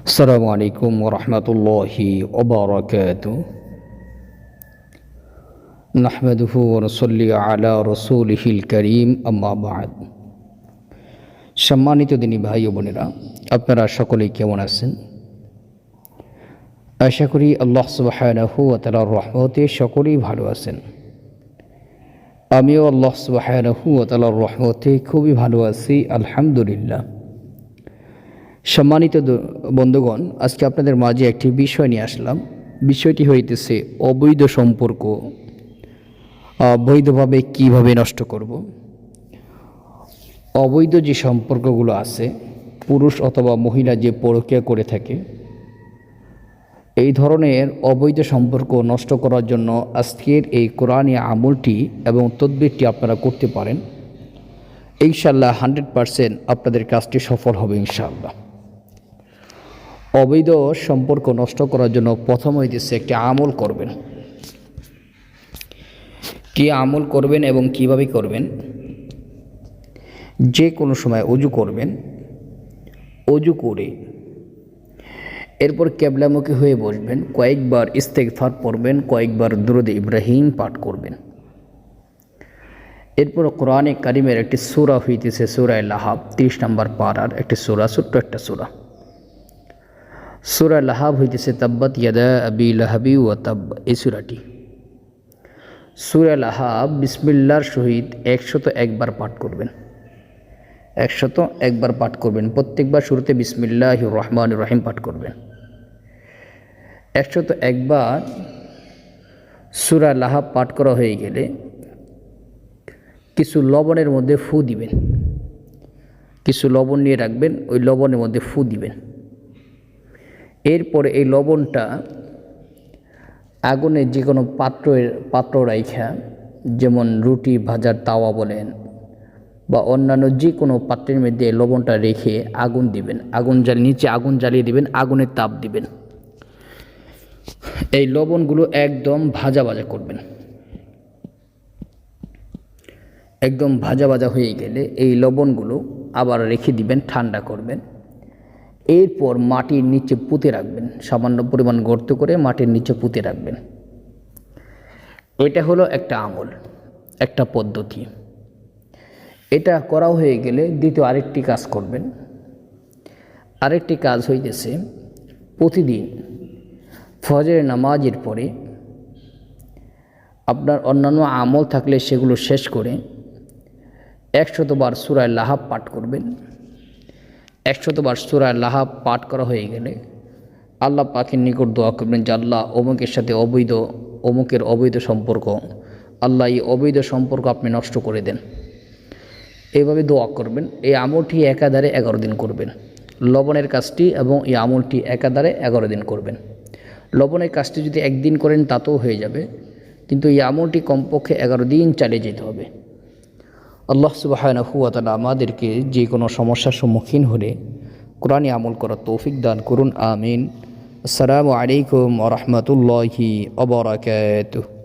আসসালামু আলাইকুম ওরহমতুল্লাহি ওবারাকাতু নাহমাদুহু ওয়া নুসাল্লি আলা রাসূলিহিল কারীম আম্মা বা'দ। সম্মানিত দিনী ভাই ও বোনেরা, আপনারা সকলেই কেমন আছেন? আশা করি আল্লাহ সুবহানাহু ওয়া তাআলার রহমতে সকলেই ভালো আছেন। আমিও আল্লাহ সুবহানাহু ওয়া তাআলার রহমতে খুবই ভালো আছি, আলহামদুলিল্লাহ। সম্মানিত বন্ধুগণ, আজকে আপনাদের মাঝে একটি বিষয় নিয়ে আসলাম। বিষয়টি হইতেছে অবৈধ সম্পর্ক বৈধভাবে কিভাবে নষ্ট করব। অবৈধ যে সম্পর্কগুলো আছে, পুরুষ অথবা মহিলা যে পরকীয়া করে থাকে, এই ধরনের অবৈধ সম্পর্ক নষ্ট করার জন্য আজকের এই কোরআনী আমলটি এবং তদবিরটি আপনারা করতে পারেন। ইনশাআল্লাহ 100% আপনাদের কাজটি সফল হবে ইনশাআল্লাহ। অবৈধ সম্পর্ক নষ্ট করার জন্য প্রথম হইতেছে একটি আমল করবেন। কি আমল করবেন এবং কিভাবে করবেন? যে কোনো সময় ওযু করবেন, ওযু করে এরপর কিবলামুখী হয়ে বসবেন, কয়েকবার ইস্তেগফার পড়বেন, কয়েকবার দুরূদ ইব্রাহিম পাঠ করবেন। এরপর কোরআনে কারিমের একটি সূরা হইতেছে সূরা লাহাব, 30 নম্বর পারার একটি সূরা, ছোট্ট একটা সূরা। সূরা লাহাব হইতেছে তাব্বাত ইয়াদা আবি লাহাবি ওয়া তাব, এই সূরাটি। সূরা লাহাব বিসমিল্লাহর সহিত 101 বার পাঠ করবেন, 101 বার পাঠ করবেন। প্রত্যেকবার শুরুতে বিসমিল্লাহির রহমানির রহিম পাঠ করবেন। 101 বার সূরা লাহাব পাঠ করা হয়ে গেলে কিছু লবণের মধ্যে ফু দিবেন, কিছু লবণ নিয়ে রাখবেন, ওই লবণের মধ্যে ফু দিবেন। এরপরে এই লবণটা আগুনে যে কোনো পাত্র রাইখা, যেমন রুটি ভাজার তাওয়া বলেন বা অন্যান্য যে কোনো পাত্রের মধ্যে লবণটা রেখে আগুন দিবেন, নিচে আগুন জ্বালিয়ে দিবেন, আগুনের তাপ দিবেন। এই লবণগুলো একদম ভাজা ভাজা করবেন। একদম ভাজা ভাজা হয়ে গেলে এই লবণগুলো আবার রেখে দিবেন, ঠান্ডা করবেন। এরপর মাটির নিচে পুঁতে রাখবেন, সামান্য পরিমাণ গর্ত করে মাটির নিচে পুঁতে রাখবেন। এটা হলো একটা আমল, একটা পদ্ধতি। এটা করা হয়ে গেলে দ্বিতীয় আরেকটি কাজ করবেন। আরেকটি কাজ হইতেছে, প্রতিদিন ফজরের নামাজের পরে আপনার অন্যান্য আমল থাকলে সেগুলো শেষ করে 100 বার সূরা লাহাব পাঠ করবেন। 100 বার সূরা লাহাব পাঠ করা হয়ে গেলে আল্লাহ পাকের নিকট দোয়া করবেন যে আল্লাহ অমুকের সাথে অমুকের অবৈধ সম্পর্ক, আল্লাহ এই অবৈধ সম্পর্ক আপনি নষ্ট করে দেন। এইভাবে দোয়া করবেন। এই আমলটি একাধারে 11 দিন করবেন। লবণের কাজটি এবং এই আমলটি একাধারে 11 দিন করবেন। লবণের কাজটি যদি একদিন করেন তাতেও হয়ে যাবে, কিন্তু এই আমলটি কমপক্ষে 11 দিন চালিয়ে যেতে হবে। আল্লাহ সুবহানাহু ওয়া তাআলা আমাদেরকে যে কোনো সমস্যার সম্মুখীন হলে কোরআনী আমল করার তৌফিক দান করুন, আমিন। আসসালামু আলাইকুম ওয়া রাহমাতুল্লাহি ওয়া বারাকাতুহু।